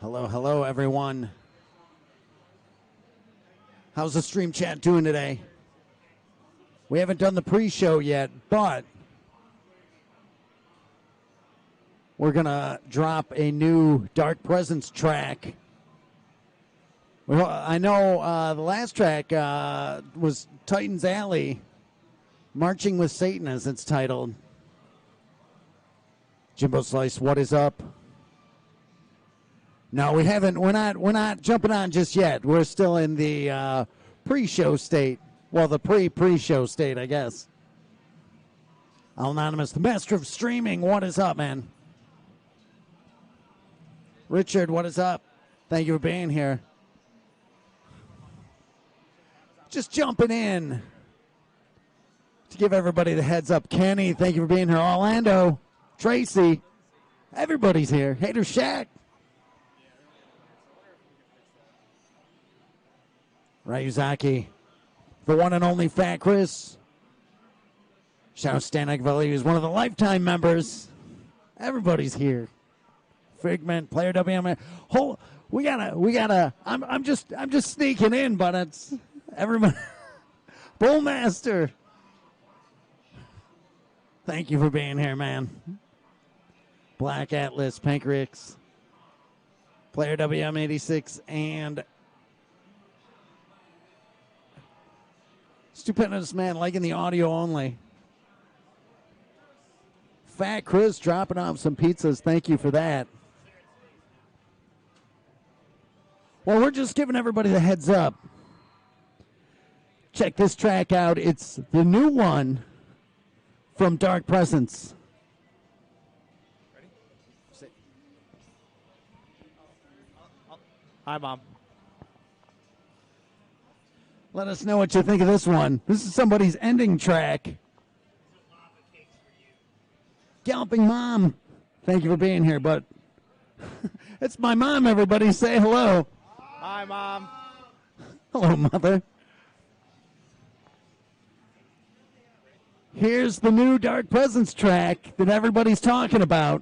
Hello, hello, everyone. How's the stream chat doing today? We haven't done the pre-show yet, but we're going to drop a new Dark Presence track. Well, I know the last track was Titan's Alley, Marching with Satan, as it's titled. Jimbo Slice, what is up? No, we haven't. We're not jumping on just yet. We're still in the pre-show state. Well, the pre-show state, I guess. Al Anonymous, the master of streaming. What is up, man? Richard, what is up? Thank you for being here. Just jumping in to give everybody the heads up. Kenny, thank you for being here. Orlando, Tracy, everybody's here. Hater Shack. Ryuzaki, the one and only Fat Chris. Shout out Stanek Valley, who's one of the lifetime members. Everybody's here. Figment, Player WM. We gotta. I'm just sneaking in, but it's everybody. Bullmaster. Thank you for being here, man. Black Atlas, Pancreas, Player WM86, and Stupendous Man liking the audio only. Fat Chris dropping off some pizzas. Thank you for that. Well, we're just giving everybody the heads up. Check this track out. It's the new one from Dark Presence. Ready? Hi, Mom. Let us know what you think of this one. This is somebody's ending track. Galloping Mom. Thank you for being here, but it's my mom, everybody. Say hello. Hi, Mom. Hello, Mother. Here's the new Dark Presence track that everybody's talking about.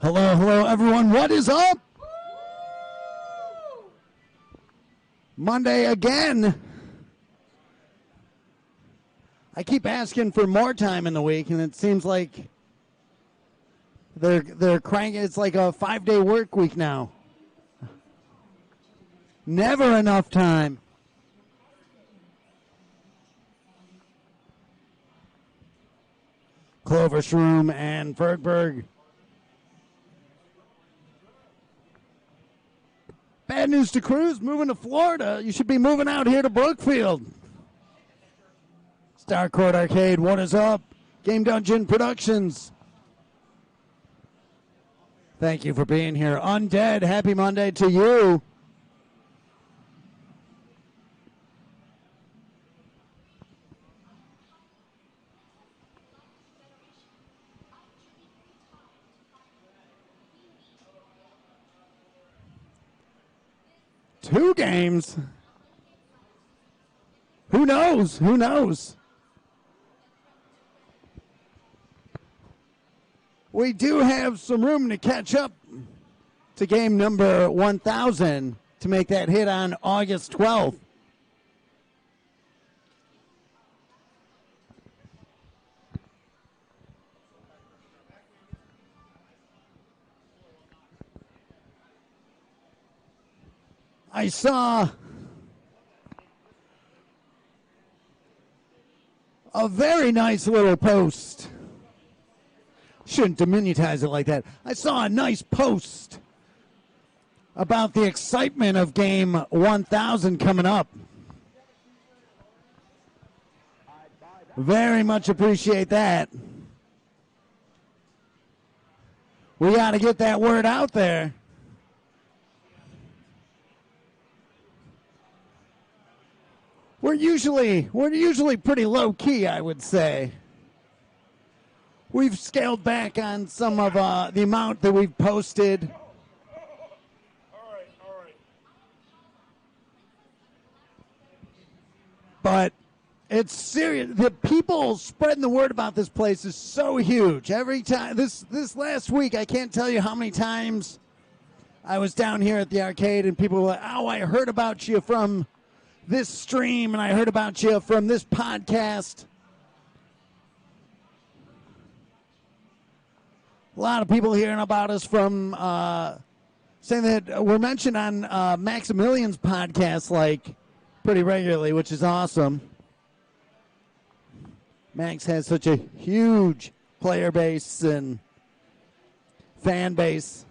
Hello, hello, everyone. What is up? Monday again. I keep asking for more time in the week, and it seems like they're cranking. It's like a 5-day work week now. Never enough time. Clover Shroom and Fergberg. Bad news to Cruz, moving to Florida. You should be moving out here to Brookfield. Starcourt Arcade, what is up? Game Dungeon Productions. Thank you for being here. Undead, happy Monday to you. Two games. Who knows? Who knows? We do have some room to catch up to game number 1000 to make that hit on August 12th. I saw a very nice little post. Shouldn't diminutize it like that. I saw a nice post about the excitement of game 1000 coming up. Very much appreciate that. We got to get that word out there. We're usually pretty low key, I would say. We've scaled back on some of the amount that we've posted. All right. But it's serious. The people spreading the word about this place is so huge. Every time, this last week, I can't tell you how many times I was down here at the arcade and people were like, oh, I heard about you from this stream and I heard about you from this podcast. A lot of people hearing about us from saying that we're mentioned on Maximilian's podcast like pretty regularly, which is awesome. Max has such a huge player base and fan base.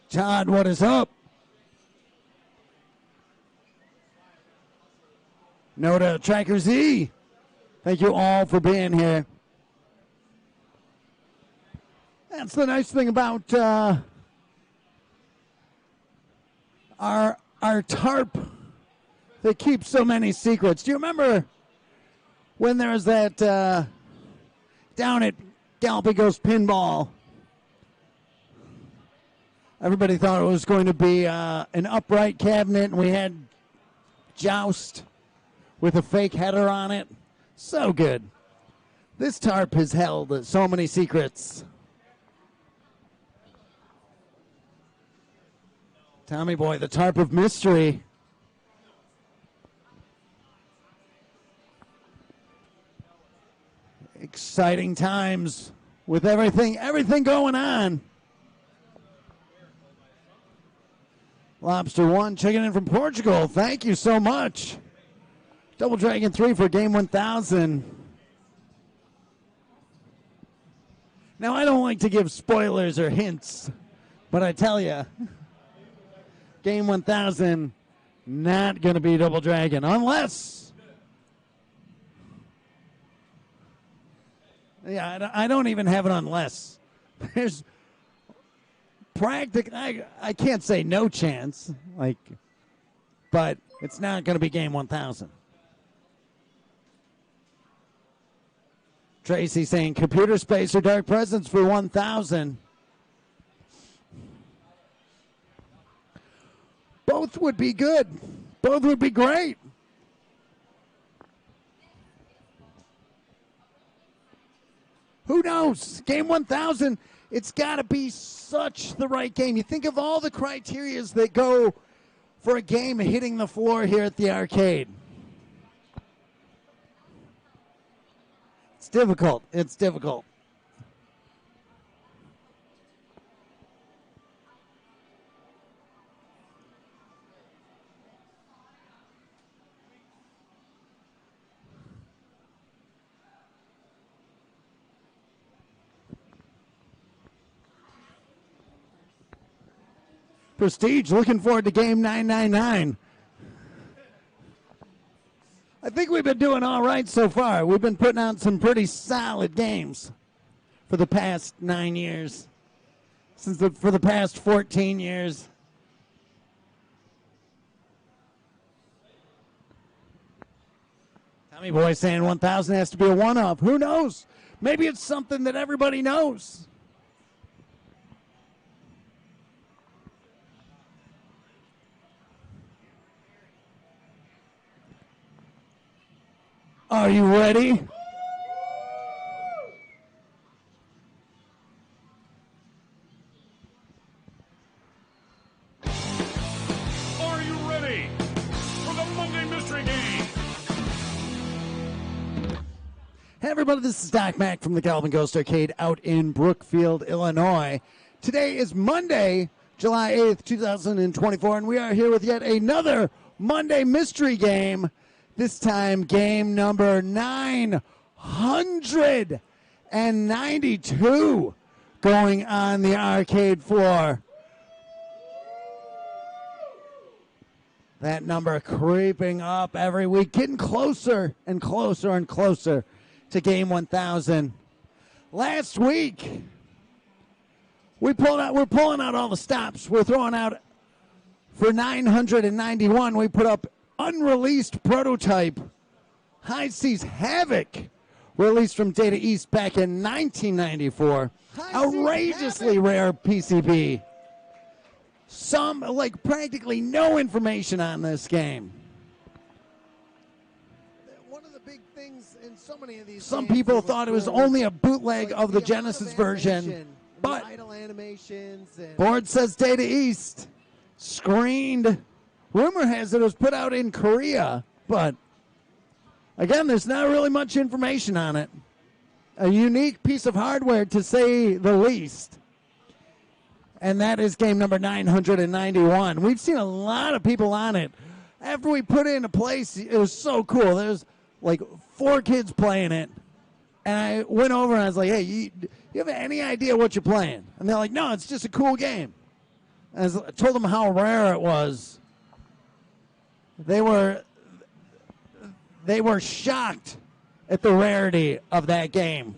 Todd, what is up? Noda Tracker Z. Thank you all for being here. That's the nice thing about our tarp that keeps so many secrets. Do you remember when there was that down at Galloping Ghost Pinball? Everybody thought it was going to be an upright cabinet, and we had Joust with a fake header on it. So good. This tarp has held so many secrets. Tommy Boy, the tarp of mystery. Exciting times with everything going on. Lobster 1 checking in from Portugal. Thank you so much. Double Dragon 3 for game 1000. Now, I don't like to give spoilers or hints, but I tell you, game 1000, not going to be Double Dragon unless... Yeah, I don't even have an unless. There's... I can't say no chance. Like, but it's not going to be game 1000. Tracy saying computer space or dark presence for 1000. Both would be good. Both would be great. Who knows? Game 1000, it's got to be such the right game. You think of all the criterias that go for a game hitting the floor here at the arcade. It's difficult. It's difficult. Prestige, looking forward to game 999. I think we've been doing all right so far. We've been putting out some pretty solid games for the past 9 years. For the past 14 years. Tommy Boy saying 1000 has to be a one-up. Who knows? Maybe it's something that everybody knows. Are you ready? Are you ready for the Monday Mystery Game? Hey everybody, this is Doc Mack from the Galloping Ghost Arcade out in Brookfield, Illinois. Today is Monday, July 8th, 2024, and we are here with yet another Monday Mystery Game. This time, game number 992 going on the arcade floor. That number creeping up every week, getting closer and closer and closer to game 1000. Last week, we're pulling out all the stops. We're throwing out for 991. We put up unreleased prototype High Seas Havoc, released from Data East back in 1994. Outrageously rare PCB. Some, like, practically no information on this game. One of the big things in so many of these Some games people that thought it was cool, only a bootleg like of the amount Genesis of version, animation, but the idle animations and board says Data East. Screened. Rumor has it was put out in Korea, but again, there's not really much information on it. A unique piece of hardware, to say the least. And that is game number 991. We've seen a lot of people on it. After we put it into place, it was so cool. There's like 4 kids playing it. And I went over and I was like, hey, you have any idea what you're playing? And they're like, no, it's just a cool game. And I told them how rare it was. They were shocked at the rarity of that game.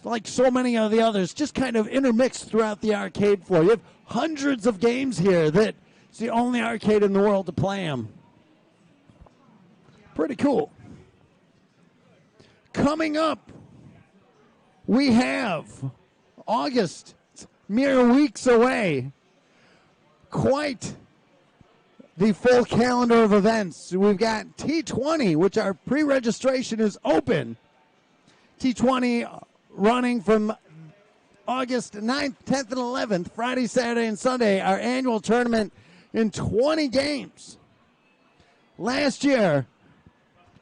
Like so many of the others, just kind of intermixed throughout the arcade floor. You have hundreds of games here that it's the only arcade in the world to play them. Pretty cool. Coming up, we have August, mere weeks away. Quite the full calendar of events. We've got T20, which our pre-registration is open. T20 running from August 9th, 10th, and 11th, Friday, Saturday, and Sunday, our annual tournament in 20 games. Last year,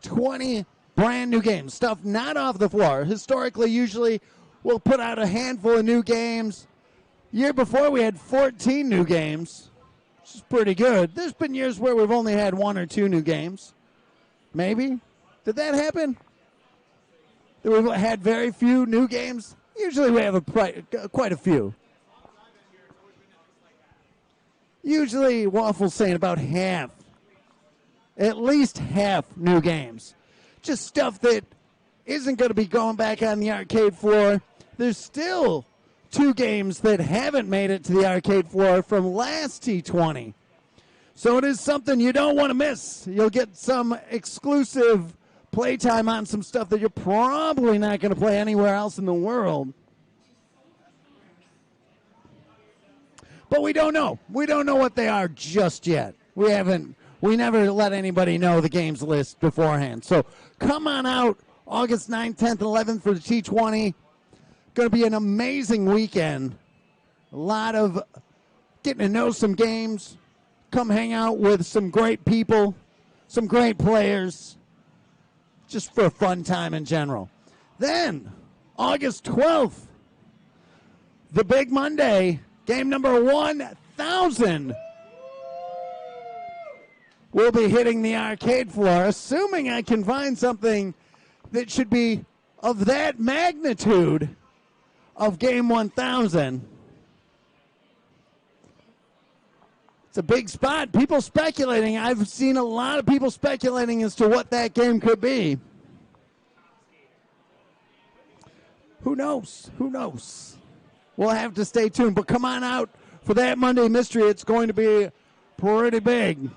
20 brand new games, stuff not off the floor. Historically, usually we'll put out a handful of new games. Year before, we had 14 new games, which is pretty good. There's been years where we've only had 1 or 2 new games. Maybe. Did that happen? That we've had very few new games? Usually we have quite a few. Usually Waffle's saying about half. At least half new games. Just stuff that isn't going to be going back on the arcade floor. There's still 2 games that haven't made it to the arcade floor from last T20. So it is something you don't want to miss. You'll get some exclusive playtime on some stuff that you're probably not going to play anywhere else in the world. But we don't know. We don't know what they are just yet. We never let anybody know the games list beforehand. So come on out August 9th, 10th, and 11th for the T20. Going to be an amazing weekend. A lot of getting to know some games. Come hang out with some great people, some great players, just for a fun time in general. Then, August 12th, the big Monday, game number 1,000 will be hitting the arcade floor, assuming I can find something that should be of that magnitude of game 1,000. It's a big spot. People speculating. I've seen a lot of people speculating as to what that game could be. Who knows? Who knows? We'll have to stay tuned. But come on out for that Monday Mystery. It's going to be pretty big.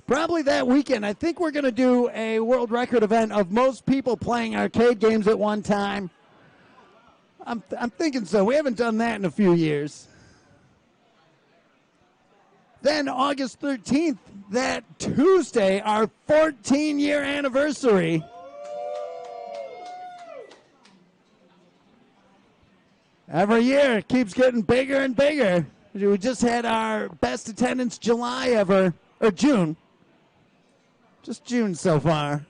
Probably that weekend. I think we're going to do a world record event of most people playing arcade games at one time. I'm thinking so. We haven't done that in a few years. Then August 13th, that Tuesday, our 14-year anniversary. Every year it keeps getting bigger and bigger. We just had our best attendance July ever, or June. Just June so far.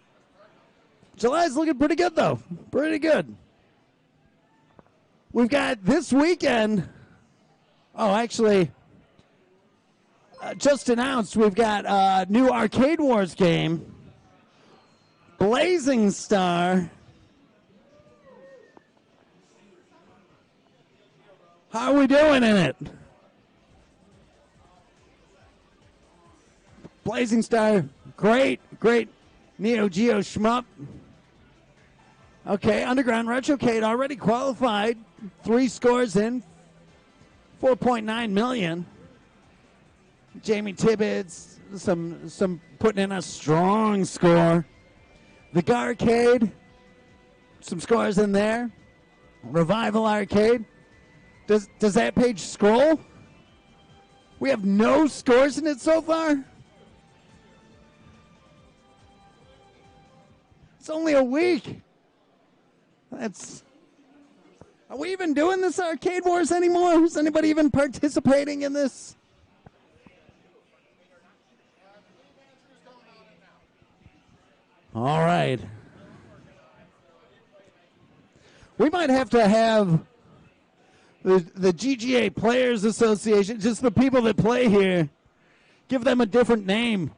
July's looking pretty good, though. Pretty good. We've got this weekend. Oh, actually, just announced we've got a new Arcade Wars game. Blazing Star. How are we doing in it? Blazing Star, great Neo Geo shmup. Okay, Underground Retrocade already qualified. 3 scores in, 4.9 million. Jamie Tibbetts, some putting in a strong score. The Garcade, some scores in there. Revival Arcade. Does that page scroll? We have no scores in it so far? It's only a week. Are we even doing this Arcade Wars anymore? Is anybody even participating in this? All right. We might have to have the GGA Players Association, just the people that play here, give them a different name.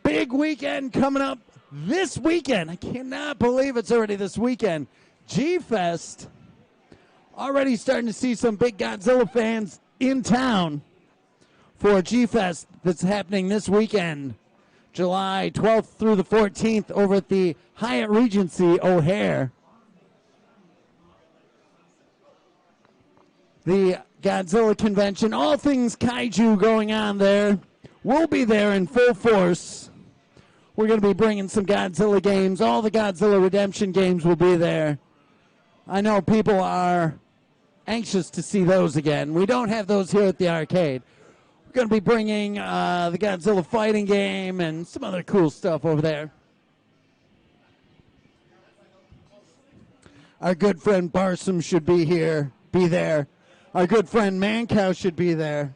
Big weekend coming up this weekend. I cannot believe it's already this weekend. G-Fest. Already starting to see some big Godzilla fans in town for G-Fest that's happening this weekend, July 12th through the 14th over at the Hyatt Regency O'Hare. The Godzilla convention, all things kaiju going on there. We'll be there in full force. We're going to be bringing some Godzilla games. All the Godzilla Redemption games will be there. I know people are anxious to see those again. We don't have those here at the arcade. We're going to be bringing the Godzilla fighting game and some other cool stuff over there. Our good friend Barsom should be there. Our good friend Mancow should be there.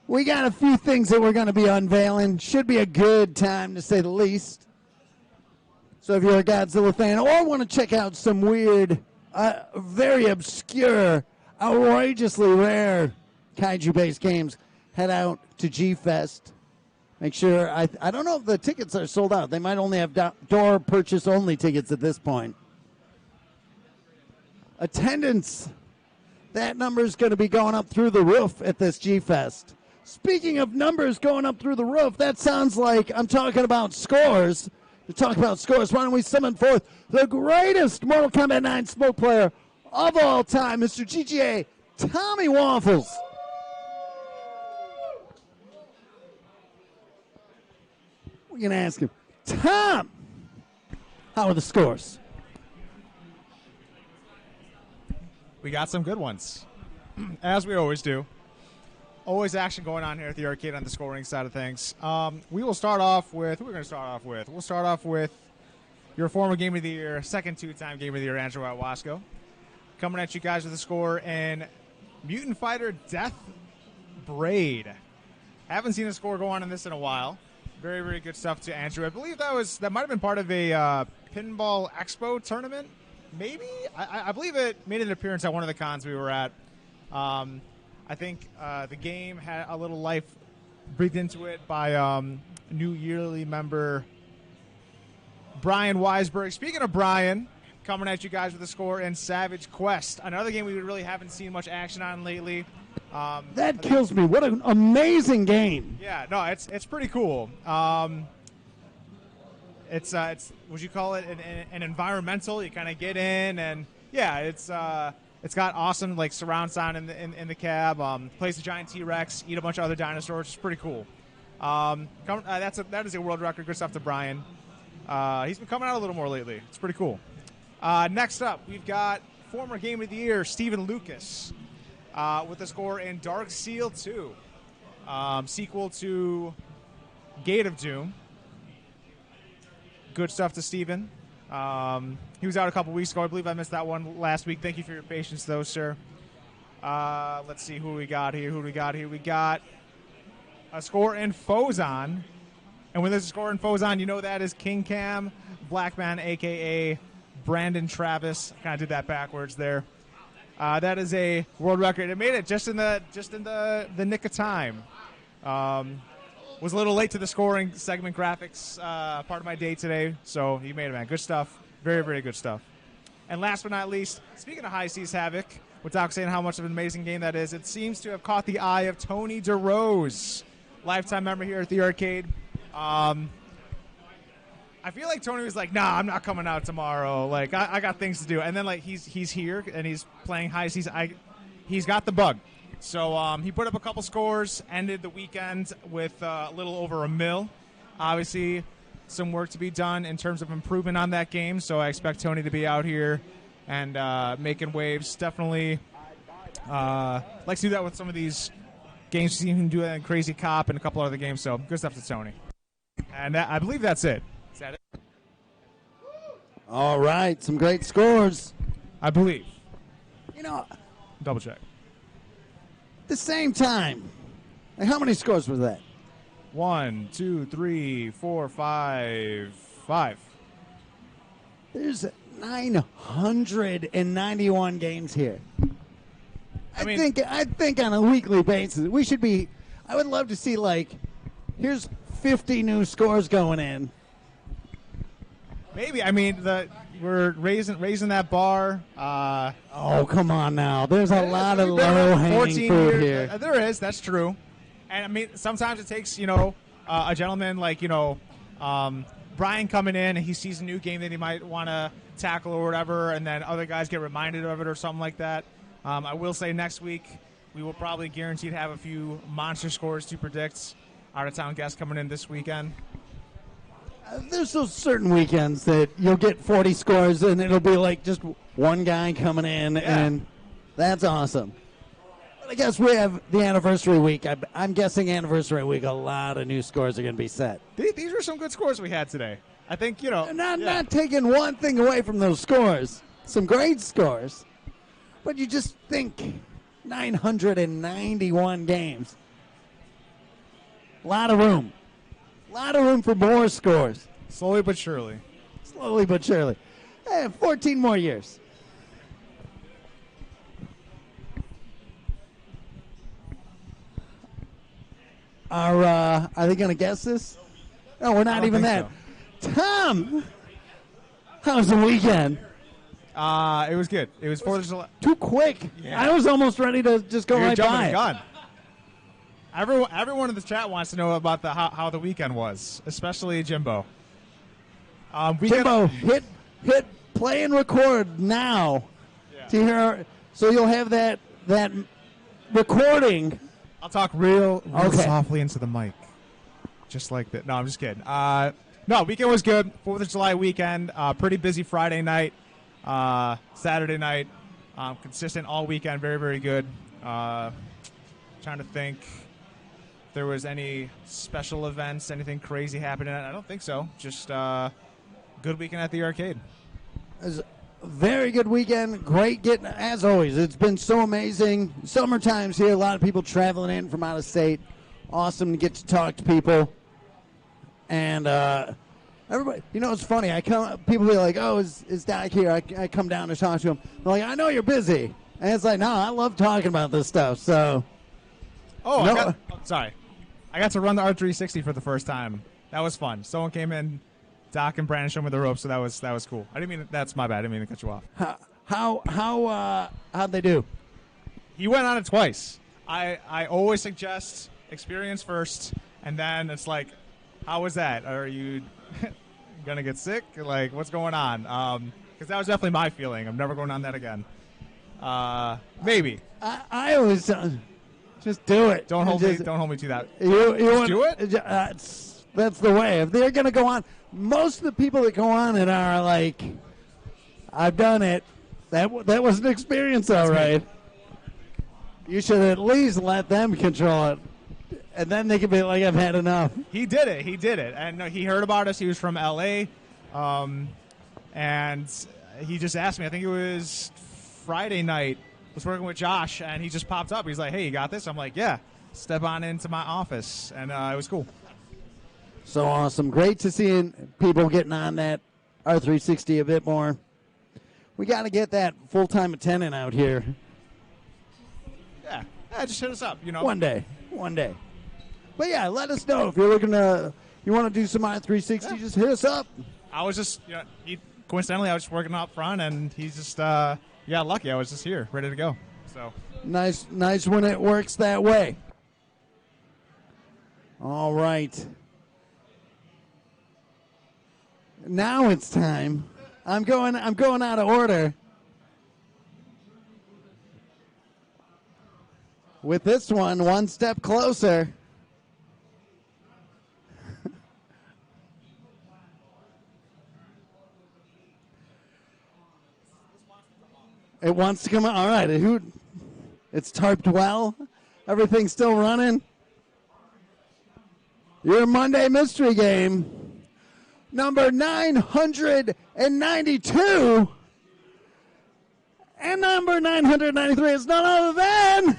We got a few things that we're going to be unveiling. Should be a good time, to say the least. So if you're a Godzilla fan or want to check out some weird, very obscure, outrageously rare kaiju-based games, head out to G-Fest. Make sure, I don't know if the tickets are sold out. They might only have door purchase only tickets at this point. Attendance, that number is going to be going up through the roof at this G-Fest. Speaking of numbers going up through the roof, that sounds like I'm talking about scores. To talk about scores, why don't we summon forth the greatest Mortal Kombat 9 smoke player of all time, Mr. GTA Tommy Waffles. We're going to ask him, Tom, how are the scores? We got some good ones, as we always do. Always action going on here at the arcade on the scoring side of things. We will start off with, who we're going to start off with? We'll start off with your former Game of the Year, second two-time Game of the Year, Andrew Wasco. Coming at you guys with a score in Mutant Fighter Death Braid. Haven't seen a score go on in this in a while. Very, very good stuff to Andrew. I believe that might have been part of a Pinball Expo tournament. Maybe? I believe it made an appearance at one of the cons we were at. I think the game had a little life breathed into it by new yearly member Brian Weisberg. Speaking of Brian, coming at you guys with a score in Savage Quest, another game we really haven't seen much action on lately. That kills me. What an amazing game. Yeah, no, it's pretty cool. It's would you call it an environmental? You kind of get in, and yeah, it's got awesome like surround sound in the cab. Plays the giant T-Rex, eat a bunch of other dinosaurs. It's pretty cool. That is a world record. Good stuff to Brian. He's been coming out a little more lately. It's pretty cool. Next up, we've got former Game of the Year Stephen Lucas with a score in Dark Seal 2, sequel to Gate of Doom. Good stuff to Stephen. He was out a couple weeks ago. I believe I missed that one last week. Thank you for your patience, though, sir. Let's see who we got here. We got a score in Fozon. And when there's a score in Fozon, you know that is King Cam Blackman, a.k.a. Brandon Travis. Kind of did that backwards there. That is a world record. It made it just in the nick of time. Was a little late to the scoring segment graphics part of my day today, so you made it, man. Good stuff. Very, very good stuff. And last but not least, speaking of High Seas Havoc, without saying how much of an amazing game that is, it seems to have caught the eye of Tony DeRose, lifetime member here at the arcade. I feel like Tony was like, nah, I'm not coming out tomorrow. Like, I got things to do. And then, like, he's here, and he's playing High Seas. He's got the bug. So he put up a couple scores, ended the weekend with a little over a mil. Obviously, some work to be done in terms of improvement on that game. So I expect Tony to be out here and making waves. Definitely likes to do that with some of these games. You see him do that in Crazy Cop and a couple other games. So good stuff to Tony. And I believe that's it. Is that it? All right, some great scores. I believe. You know, Double check. at the same time, like, how many scores was that? 1, 2, 3, 4, 5. 5. There's 991 games here. I think on a weekly basis we should be. I would love to see, like, here's 50 new scores going in. Maybe. I mean, we're raising that bar. Oh, come on now. There's a lot of low-hanging fruit here. There is. That's true. And, I mean, sometimes it takes, a gentleman like, Brian coming in and he sees a new game that he might want to tackle or whatever, and then other guys get reminded of it or something like that. I will say next week we will probably guaranteed have a few monster scores to predict. Out-of-town guests coming in this weekend. There's those certain weekends that you'll get 40 scores and it'll be like just one guy coming in, and that's awesome. But I guess we have the anniversary week. I'm guessing anniversary week, a lot of new scores are going to be set. These were some good scores we had today. I think, Not taking one thing away from those scores. Some great scores. But you just think 991 games. A lot of room. A lot of room for more scores. Slowly but surely. 14 more years. Are they going to guess this? No, we're not even that. So. Tom, how was the weekend? It was good. It was 4th of July. Too quick. Yeah. I was almost ready to just go right by it. Gun. Everyone in the chat wants to know about how the weekend was, especially Jimbo. Jimbo, hit play and record now. to hear. So you'll have that recording. I'll talk real Okay. softly into the mic. Just like that. No, I'm just kidding. No, weekend was good. 4th of July weekend. Pretty busy Friday night. Saturday night. Consistent all weekend. Very, very good. Trying to think if there was any special events, anything crazy happening. I don't think so. Just good weekend at the arcade. It was a very good weekend. Great getting, as always. It's been so amazing. Summertime's here. A lot of people traveling in from out of state. Awesome to get to talk to people. And everybody, it's funny. People be like, "Oh, is Doc here?" I come down to talk to him. I'm like, "I know you're busy," and it's like, "No, I love talking about this stuff." So, sorry, I got to run the R360 for the first time. That was fun. Someone came in, Doc and Brandon showed me the ropes, so that was cool. I didn't mean that's my bad. I didn't mean to cut you off. How'd they do? He went on it twice. I always suggest experience first, and then it's like, how was that? Are you gonna get sick? Like, what's going on? Because that was definitely my feeling. I'm never going on that again. Maybe. I always just do it. Don't hold me to that. You just do it. That's the way. If they're gonna go on, most of the people that go on it are like, I've done it. That was an experience, all right. You should at least let them control it. And then they could be like, I've had enough. He did it. And he heard about us. He was from L.A., and he just asked me, I think it was Friday night, was working with Josh, and he just popped up. He's like, hey, you got this? I'm like, yeah. Step on into my office. And it was cool. So awesome. Great to see people getting on that R360 a bit more. We got to get that full-time attendant out here. Yeah, just hit us up, One day. But yeah, let us know if you're looking you want to do some R360, just hit us up. I was just, coincidentally, I was just working up front, and he's just, got lucky. I was just here, ready to go. So nice when it works that way. All right. Now it's time. I'm going out of order. With this one step closer. It wants to come out. All right. It's tarped well. Everything's still running. Your Monday mystery game, number 992. And number 993 is none other than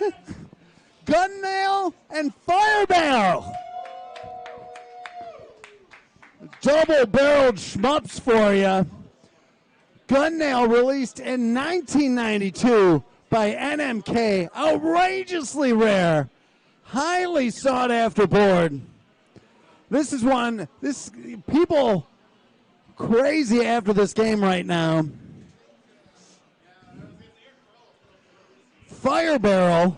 Gun Nail and Fire Barrel. Double-barreled shmups for you. Gun Nail released in 1992 by NMK. Outrageously rare. Highly sought-after board. This is people crazy after this game right now. Fire Barrel.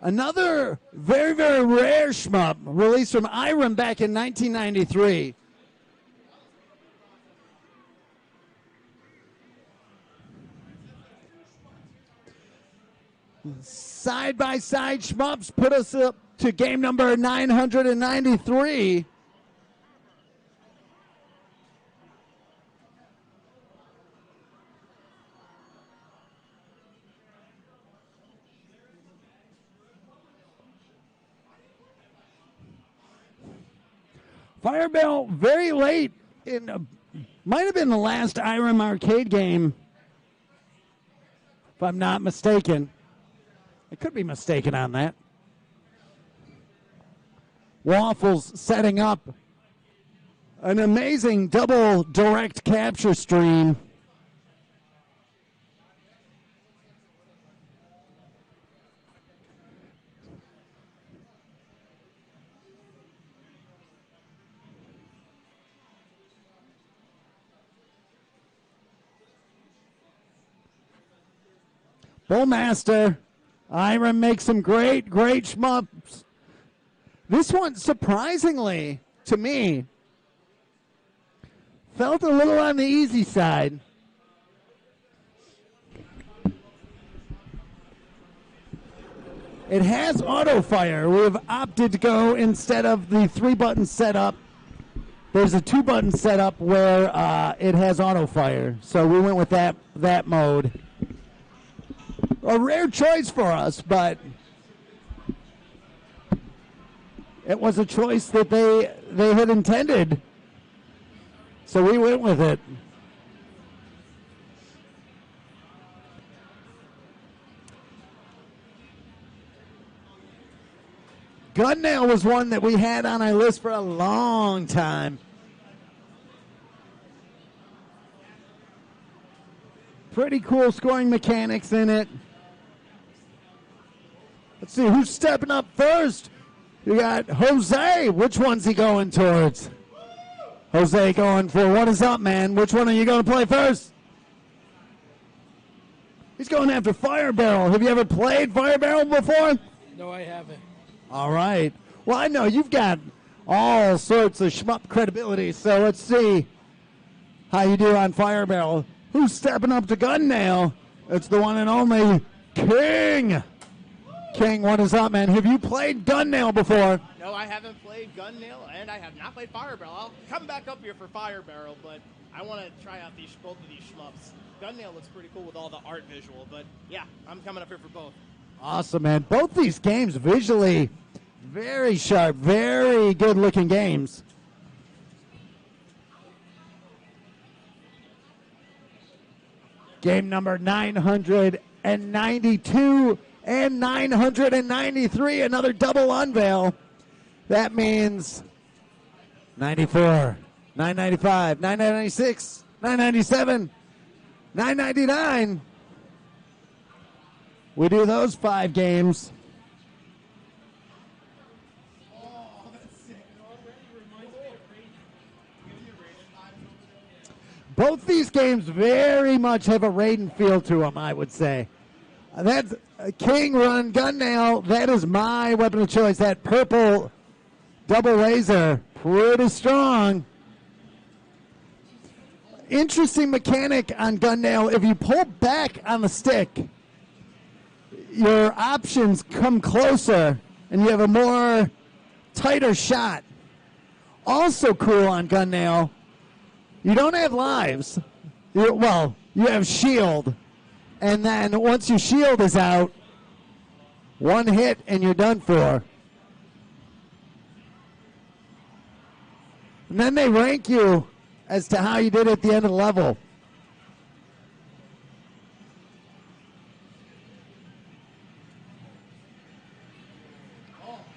Another very, very rare shmup released from Irem back in 1993. Side-by-side shmups put us up to game number 993. Fire Barrel very late might have been the last Irem arcade game, if I'm not mistaken. I could be mistaken on that. Waffles setting up an amazing double direct capture stream. Bullmaster. Irem makes some great shmups. This one, surprisingly, to me, felt a little on the easy side. It has auto fire. We have opted to go instead of the 3-button setup. There's a 2-button setup where it has auto fire. So we went with that mode. A rare choice for us, but it was a choice that they had intended. So we went with it. Gun nail was one that we had on our list for a long time. Pretty cool scoring mechanics in it. Let's see who's stepping up first. You got Jose. Which one's he going towards? Jose going for what is up, man? Which one are you going to play first? He's going after Fire Barrel. Have you ever played Fire Barrel before? No, I haven't. All right. Well, I know you've got all sorts of shmup credibility, so let's see how you do on Fire Barrel. Who's stepping up to Gun Nail? It's the one and only King. King, what is up, man? Have you played Gun Nail before? No, I haven't played Gun Nail, and I have not played Fire Barrel. I'll come back up here for Fire Barrel, but I want to try out both of these shmups. Gun Nail looks pretty cool with all the art visual, but yeah, I'm coming up here for both. Awesome, man. Both these games visually very sharp, very good-looking games. Game number 992 and 993, another double unveil. That means 94, 995, 996, 997, 999. We do those 5 games. Both these games very much have a Raiden feel to them, I would say. That's King Run Gun Nail. That is my weapon of choice. That purple double laser, pretty strong. Interesting mechanic on Gun Nail. If you pull back on the stick, your options come closer, and you have a more tighter shot. Also cool on Gun Nail, you don't have lives. You have shield. And then once your shield is out, one hit and you're done for. And then they rank you as to how you did at the end of the level.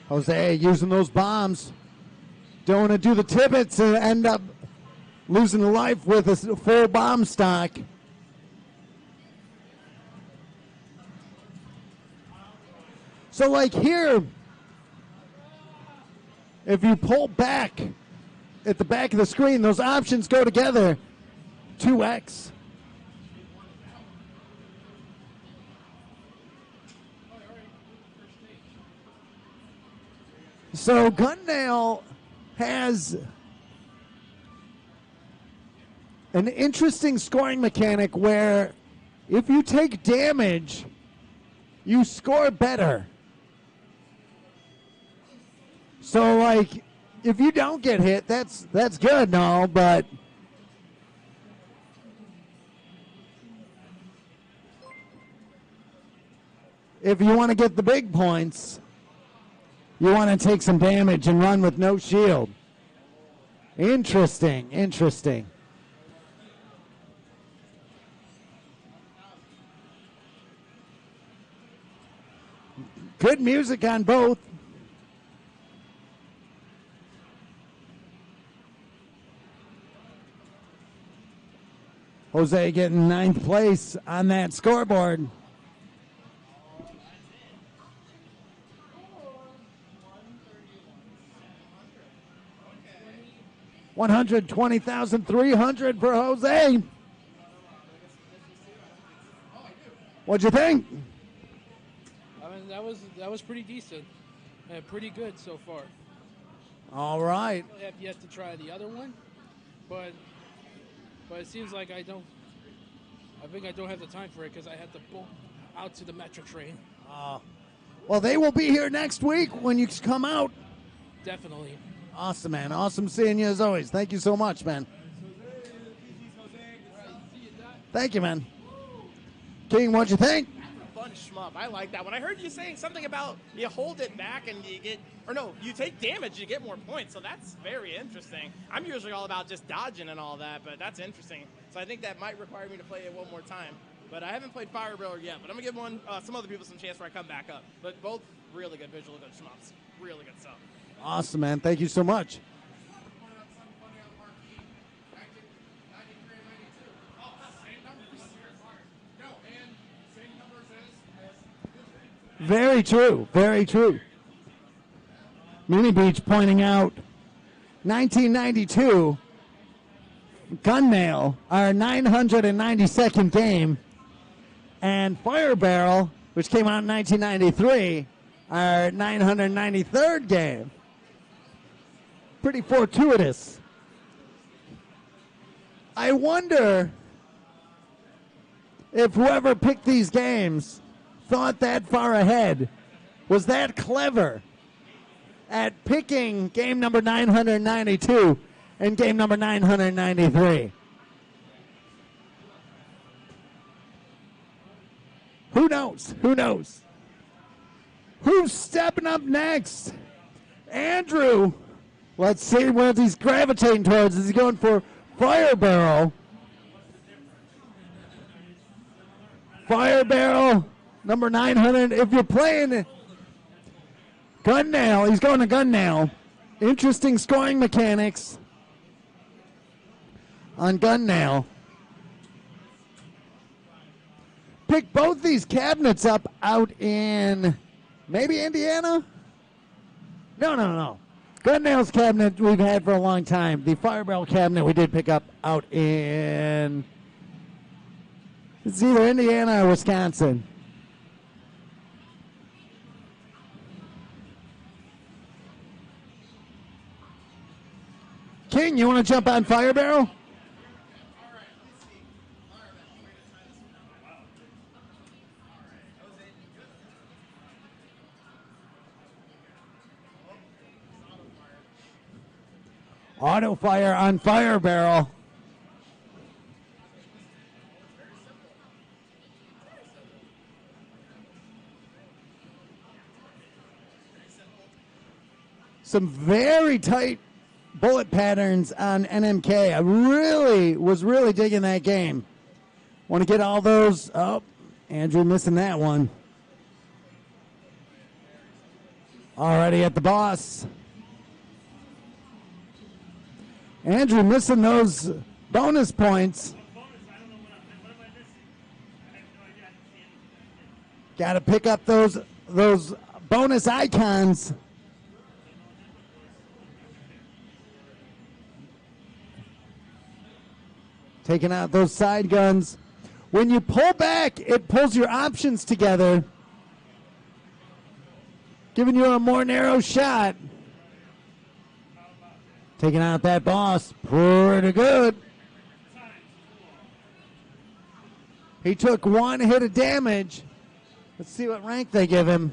Jose using those bombs. Don't want to do the tippets and end up losing life with a full bomb stock. So like here, if you pull back at the back of the screen, those options go together, 2x. So Gun Nail has an interesting scoring mechanic where if you take damage, you score better. So, like, if you don't get hit, that's good, no, but if you want to get the big points, you want to take some damage and run with no shield. Interesting, interesting. Good music on both. Jose getting 9th place on that scoreboard. $120,300 for Jose. What'd you think? I mean, that was pretty decent. Pretty good so far. All right. I have yet to try the other one, but it seems like I think I don't have the time for it because I had to pull out to the metro train. Well, they will be here next week when you come out. Definitely. Awesome, man. Awesome seeing you as always. Thank you so much, man. Thank you, man. King, what'd you think? Fun shmup. I like that. When I heard you saying something about you hold it back and you get, or no, you take damage, you get more points. So that's very interesting. I'm usually all about just dodging and all that, but that's interesting. So I think that might require me to play it one more time. But I haven't played Fire Briller yet. But I'm gonna give some other people some chance where I come back up. But both really good visual good shmups. Really good stuff. Awesome, man. Thank you so much. Very true. Very true. Mini Beach pointing out 1992 Gunnail, our 992nd game, and Fire Barrel, which came out in 1993, our 993rd game. Pretty fortuitous. I wonder if whoever picked these games thought that far ahead, was that clever at picking game number 992 and game number 993. Who knows? Who knows? Who's stepping up next? Andrew. Let's see where he's gravitating towards. Is he going for Fire Barrel? Fire Barrel, number 900. If you're playing Gunnail, he's going to Gunnail. Interesting scoring mechanics on Gunnail. Pick both these cabinets up out in maybe Indiana? No. Gunnail's cabinet we've had for a long time. The Fire Barrel cabinet we did pick up out in, it's either Indiana or Wisconsin. King, you want to jump on Fire Barrel? Auto fire on Fire Barrel. Some very tight bullet patterns on NMK. I was really digging that game. Want to get all those. Oh, Andrew missing that one. Already at the boss. Andrew missing those bonus points. Got to pick up those bonus icons. Taking out those side guns. When you pull back, it pulls your options together, giving you a more narrow shot. Taking out that boss pretty good. He took one hit of damage. Let's see what rank they give him.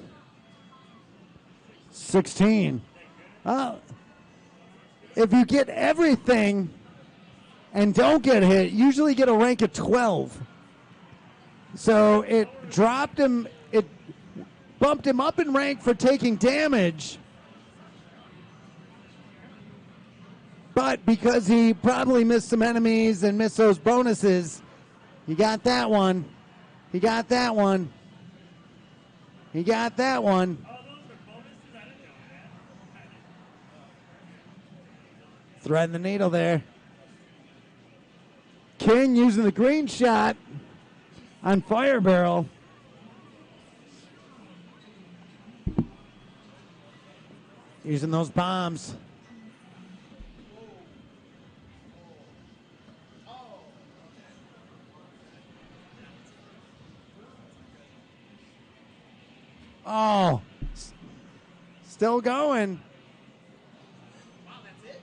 16. If you get everything and don't get hit, usually get a rank of 12. So it dropped him, it bumped him up in rank for taking damage. But because he probably missed some enemies and missed those bonuses, he got that one. He got that one. He got that one. Threading the needle there. King using the green shot on Fire Barrel. Using those bombs. Oh, still going. Wow, that's it?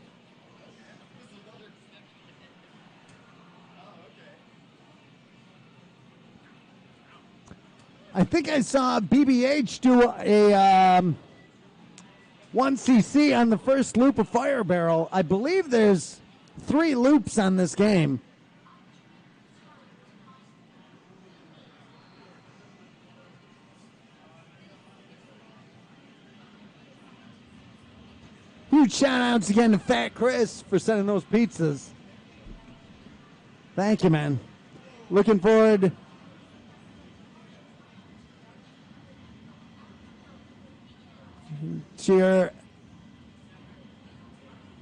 I think I saw BBH do a 1cc on the first loop of Fire Barrel. I believe there's 3 loops on this game. Huge shout outs again to Fat Chris for sending those pizzas. Thank you, man. Looking forward to your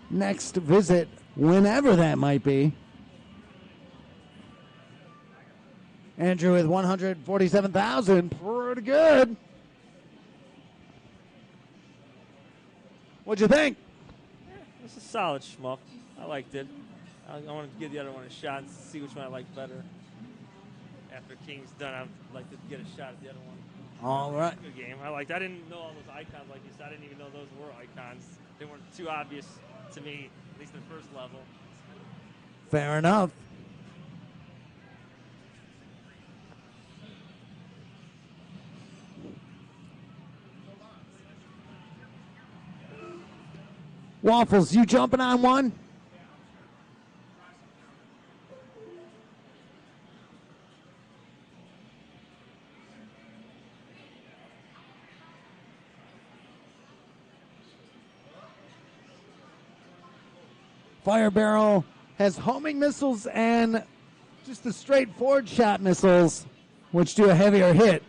next visit, whenever that might be. Andrew with 147,000. Pretty good. What'd you think? It's a solid shmup. I liked it. I want to give the other one a shot and see which one I like better. After King's done, I'd like to get a shot at the other one. All right. Good game. I didn't know all those icons like you said. I didn't even know those were icons. They weren't too obvious to me, at least the first level. Fair enough. Waffles, you jumping on one? Fire Barrel has homing missiles and just the straight forward shot missiles, which do a heavier hit.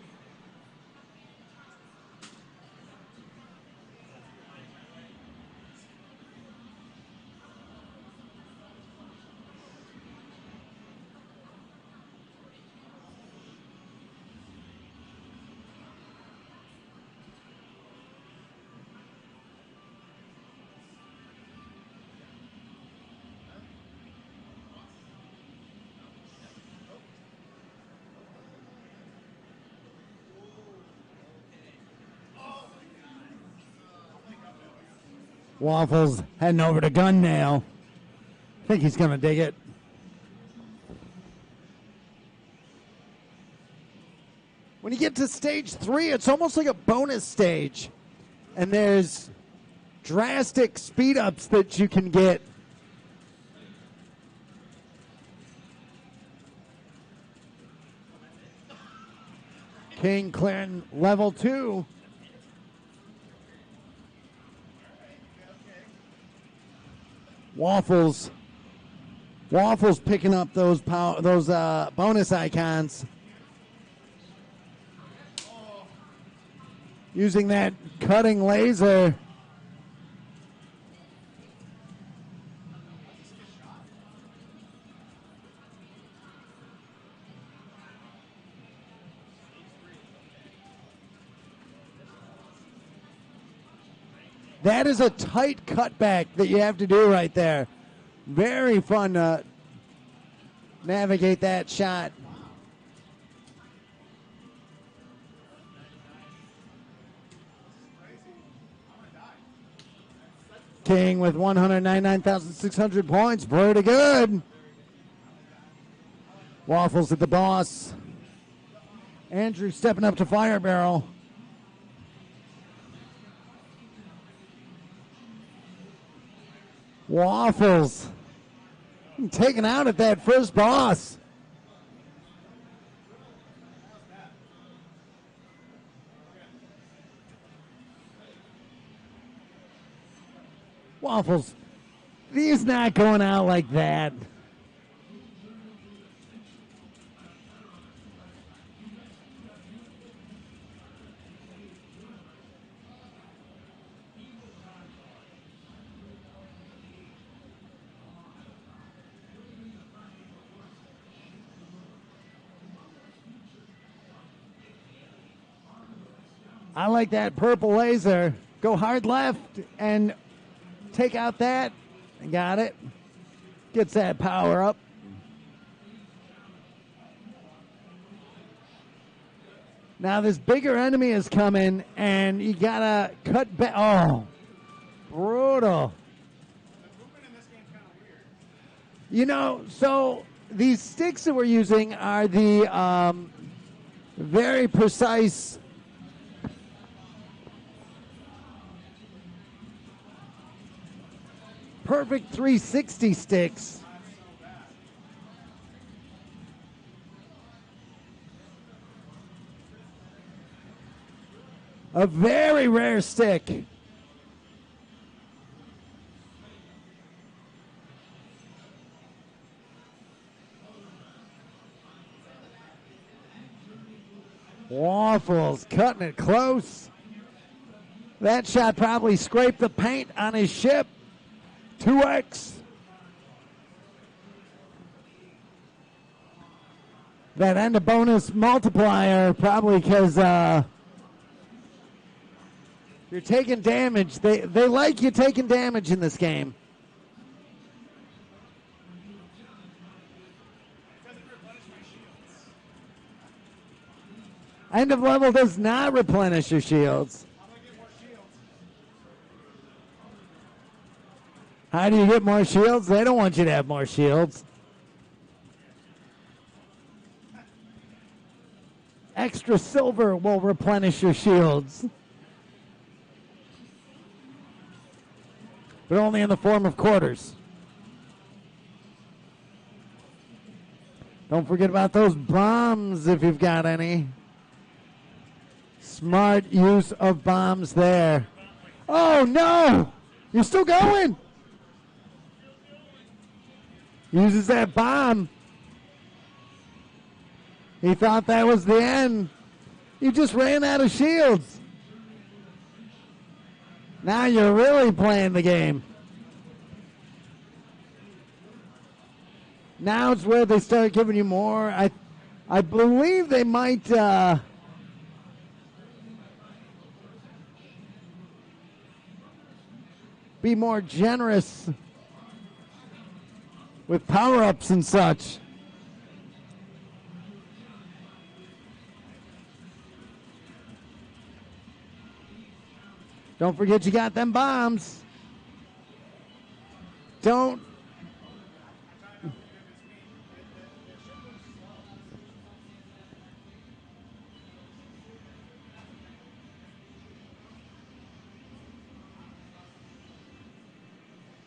Waffles heading over to Gun Nail. I think he's going to dig it. When you get to stage 3, it's almost like a bonus stage. And there's drastic speed ups that you can get. King clearing level 2. Waffles picking up those bonus icons. Using that cutting laser. That is a tight cutback that you have to do right there. Very fun to navigate that shot. King with 199,600 points. Pretty good. Waffles at the boss. Andrew stepping up to Fire Barrel. Waffles taken out at that first boss. Waffles, he's not going out like that. I like that purple laser. Go hard left and take out that. Got it. Gets that power up. Now this bigger enemy is coming, and you gotta cut back. Oh, brutal. You know, so these sticks that we're using are the Very precise. Perfect 360 sticks. A very rare stick. Waffles cutting it close. That shot probably scraped the paint on his ship. 2X. That end of bonus multiplier probably because you're taking damage. They like you taking damage in this game. End of level does not replenish your shields. How do you get more shields? They don't want you to have more shields. Extra silver will replenish your shields. But only in the form of quarters. Don't forget about those bombs if you've got any. Smart use of bombs there. Oh, no! You're still going! Uses that bomb. He thought that was the end. You just ran out of shields. Now you're really playing the game. Now it's where they start giving you more. I believe they might be more generous with power-ups and such. Don't forget you got them bombs. Don't.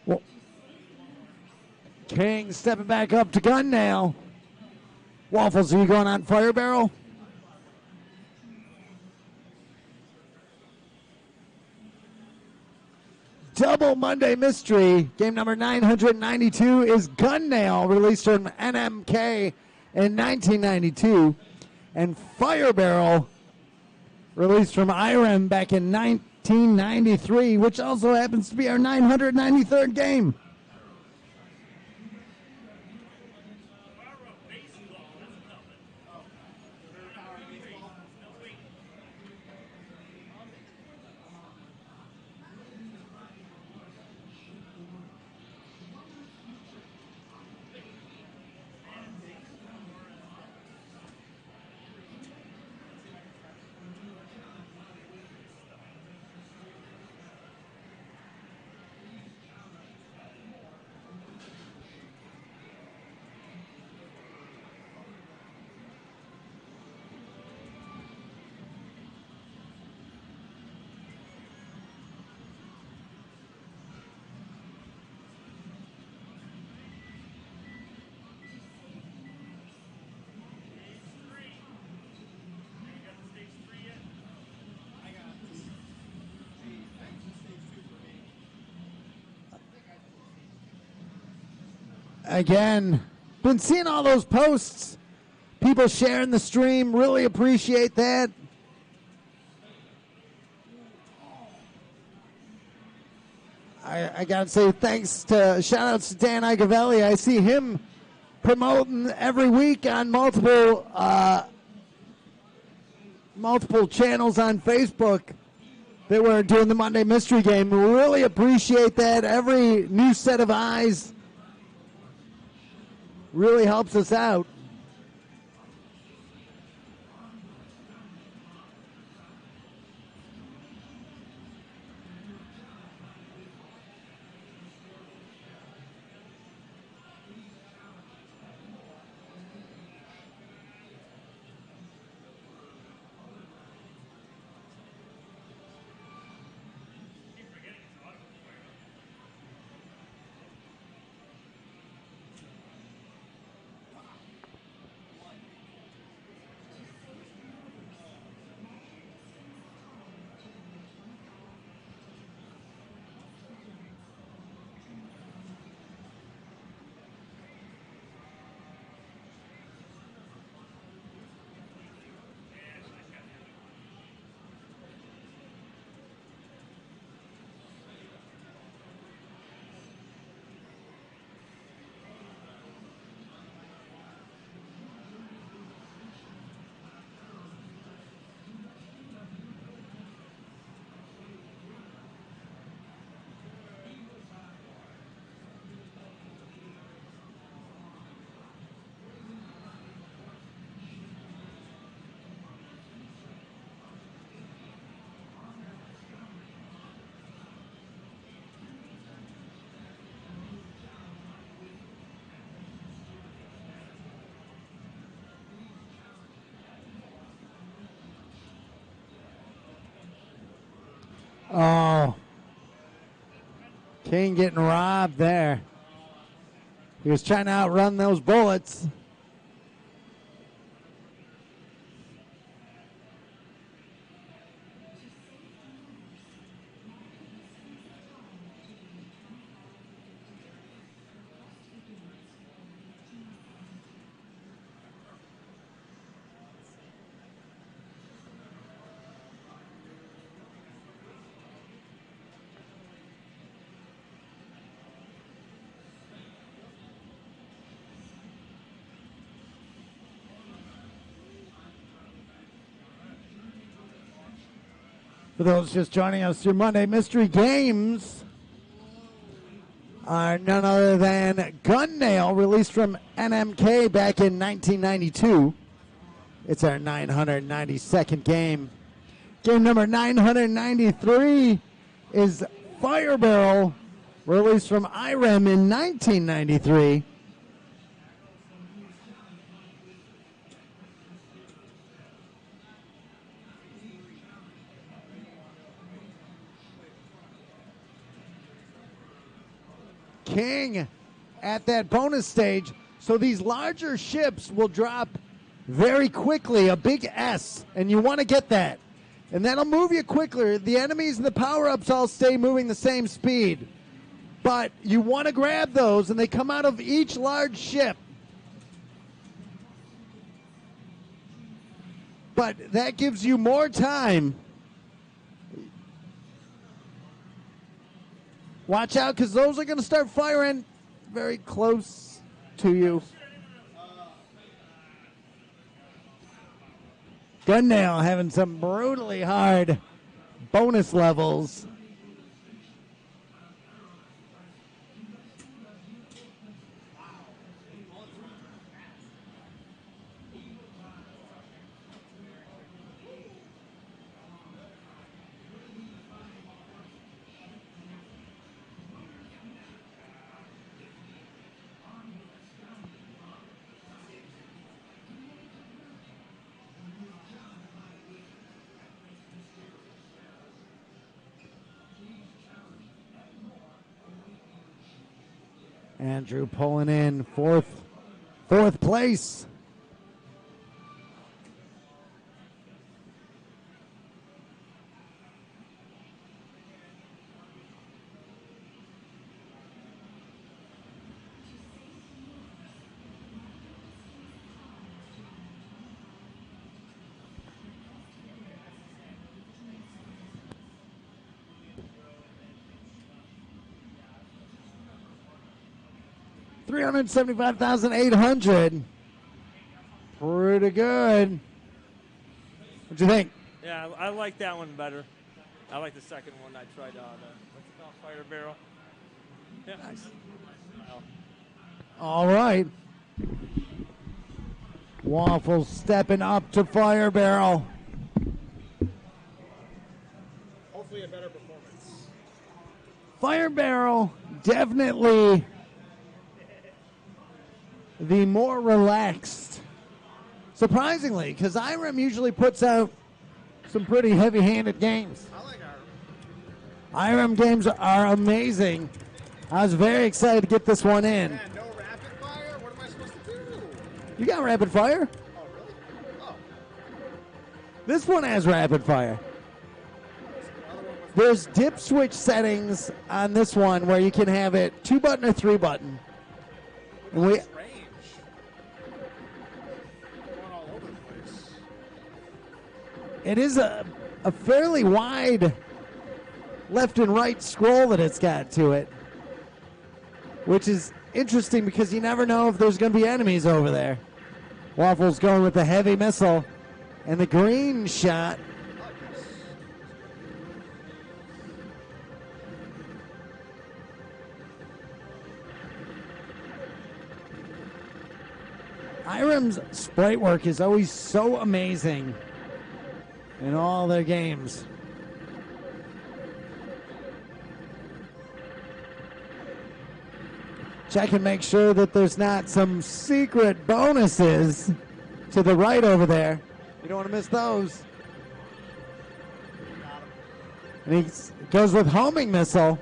Well, King stepping back up to gun now. Waffles, are you going on fire barrel? Double Monday Mystery. Game number 992 is Gun Nail, released from NMK in 1992. And Fire Barrel, released from IREM back in 1993, which also happens to be our 993rd game. Again, been seeing all those posts. People sharing the stream. Really appreciate that. I got to say thanks to, shout outs to Dan Igavelli. I see him promoting every week on multiple channels on Facebook that we're doing the Monday Mystery Game. We really appreciate that. Every new set of eyes really helps us out. Oh. King getting robbed there. He was trying to outrun those bullets. For those just joining us, your Monday Mystery Games are none other than Gun Nail, released from NMK back in 1992. It's our 992nd game. Game number 993 is Fire Barrel, released from IREM in 1993. King at that bonus stage. So these larger ships will drop very quickly, a big S, and you want to get that. And that'll move you quicker. The enemies and the power-ups all stay moving the same speed. But you want to grab those, and they come out of each large ship. But that gives you more time. Watch out, because those are going to start firing very close to you. Gun Nail having some brutally hard bonus levels. Andrew pulling in fourth place. $375,800. Pretty good. What'd you think? Yeah, I like that one better. I like the second one. I tried the what's it called, Fire Barrel. Yeah. Nice. Well, All right. Waffles stepping up to Fire Barrel. Hopefully a better performance. Fire Barrel definitely the more relaxed. Surprisingly, because IREM usually puts out some pretty heavy-handed games. I like IREM games are amazing. I was very excited to get this one in. Man, no rapid fire? What am I supposed to do? You got rapid fire? Oh, really? Oh. This one has rapid fire. There's dip switch settings on this one where you can have it 2-button or 3-button. And we Range. Going all over the place. it is a fairly wide left and right scroll that it's got to it, which is interesting because you never know if there's going to be enemies over there. Waffles going with the heavy missile and the green shot. IREM's sprite work is always so amazing in all their games. Check and make sure that there's not some secret bonuses to the right over there. You don't want to miss those. And he goes with homing missile.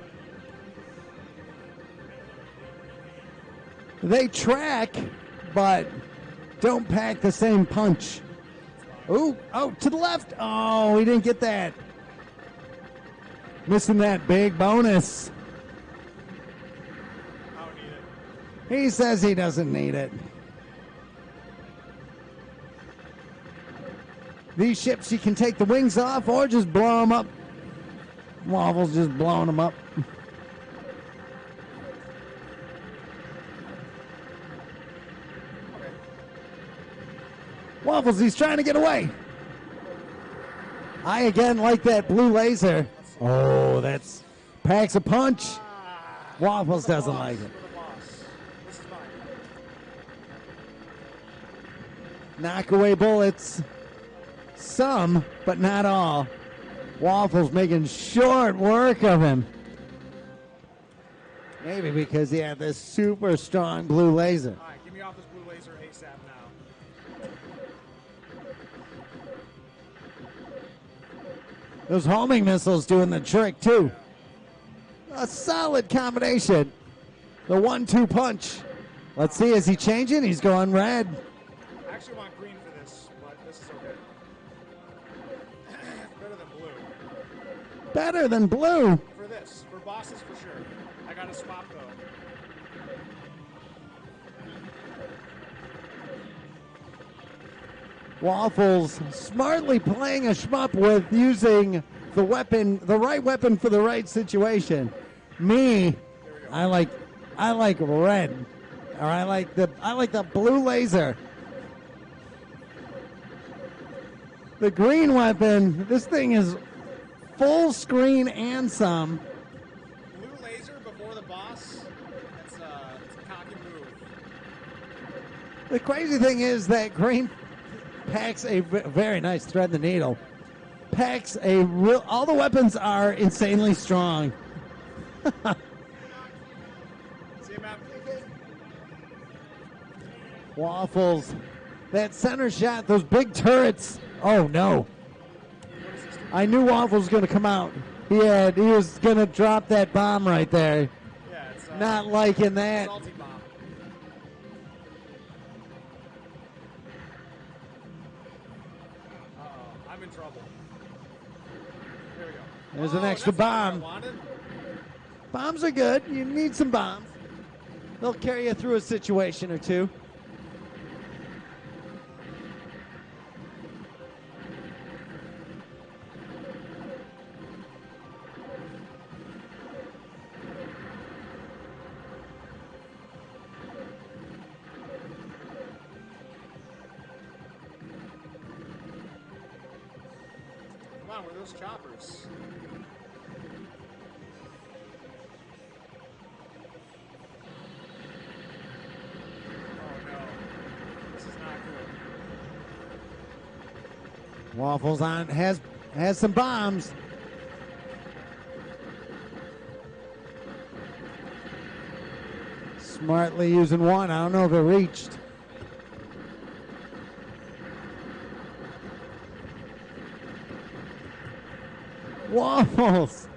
They track, but don't pack the same punch. Ooh, oh, to the left. Oh, he didn't get that. Missing that big bonus. I don't need it. He says he doesn't need it. These ships, you can take the wings off or just blow them up. Waffles just blowing them up. Waffles, he's trying to get away. I again like that blue laser. Oh, that's packs a punch. Waffles doesn't like it. This is fine. Knock away bullets. Some, but not all. Waffles making short work of him. Maybe because he had this super strong blue laser. All right, get me off this blue laser ASAP now. Those homing missiles doing the trick, too. A solid combination. The 1-2 punch. Let's see, is he changing? He's going red. I actually want green for this, but this is okay. Better than blue. Better than blue. For this. For bosses, for sure. I got to swap, though. Waffles smartly playing a shmup with using the weapon, the right weapon for the right situation. Me, I like red, or I like the blue laser. The green weapon, this thing is full screen and some. Blue laser before the boss. That's a cocky move. The crazy thing is that green packs a very nice thread the needle. Packs a real. All the weapons are insanely strong. See him out. Waffles, that center shot, those big turrets. Oh no! I knew Waffles was going to come out. He was going to drop that bomb right there. Yeah, it's Not liking that. salty bomb. Uh-oh, I'm in trouble. Here we go. There's an extra that's not what I bomb. wanted. Bombs are good. You need some bombs. They'll carry you through a situation or two. Come on, where are those choppers? Oh no. This is not good. Waffles on has some bombs. Smartly using one. I don't know if it reached. Waffles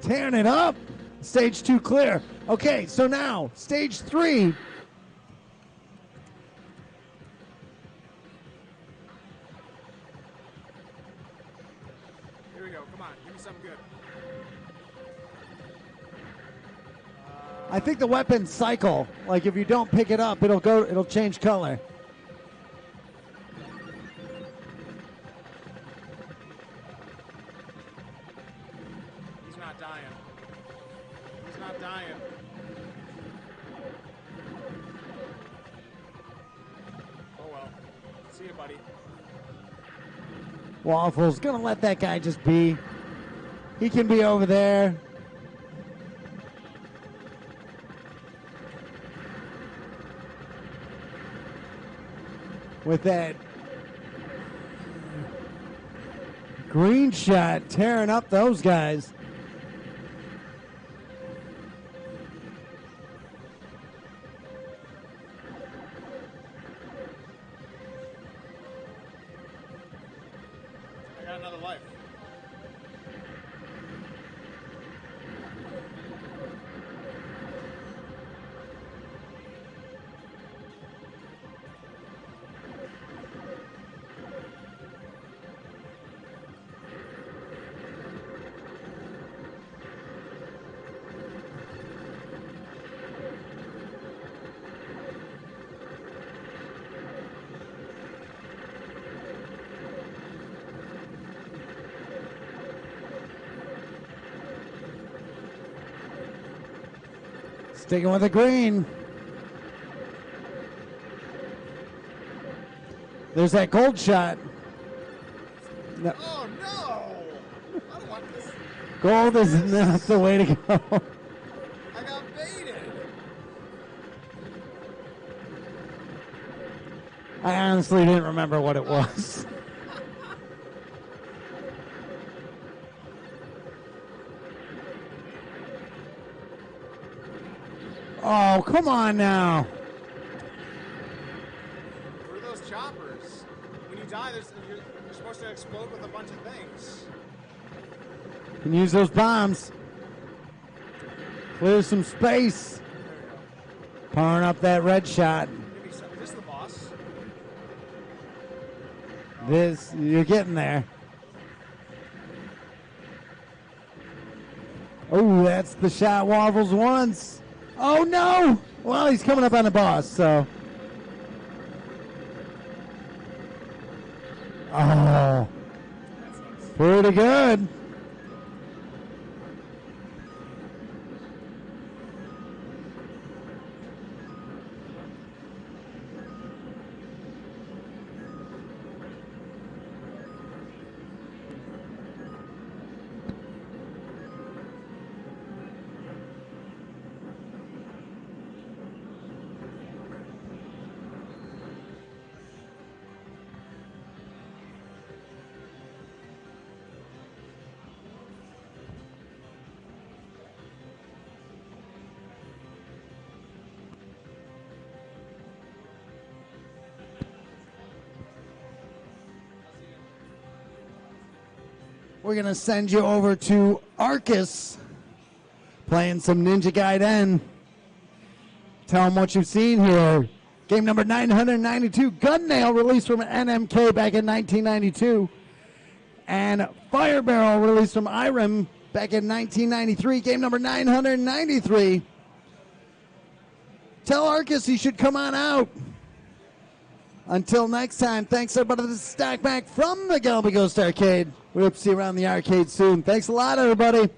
tearing it up. Stage 2 clear. Okay, so now stage 3. Here we go. Come on, give me something good. I think the weapons cycle. Like if you don't pick it up, it'll change color. He's not dying. He's not dying. Oh well. See you, buddy. Waffles gonna let that guy just be. He can be over there. With that green shot tearing up those guys. I got another life. Sticking with the green. There's that gold shot. No. Oh no! I don't want this. Gold is not the way to go. I got baited. I honestly didn't remember what it was. Oh, come on now. What are those choppers? When you die, you're supposed to explode with a bunch of things. Can use those bombs. Clear some space. There we go. Powering up that red shot. Is this the boss? You're getting there. Oh, that's the shot wobbles once. Oh no! Well, he's coming up on the boss, so. Oh. Pretty good. We're going to send you over to Arcus, playing some Ninja Gaiden. Tell them what you've seen here. Game number 992, Gunnail, released from NMK back in 1992. And Fire Barrel, released from IREM back in 1993. Game number 993. Tell Arcus he should come on out. Until next time, thanks everybody. This is Stack back from the Galloping Ghost Arcade. We hope to see you around the arcade soon. Thanks a lot, everybody.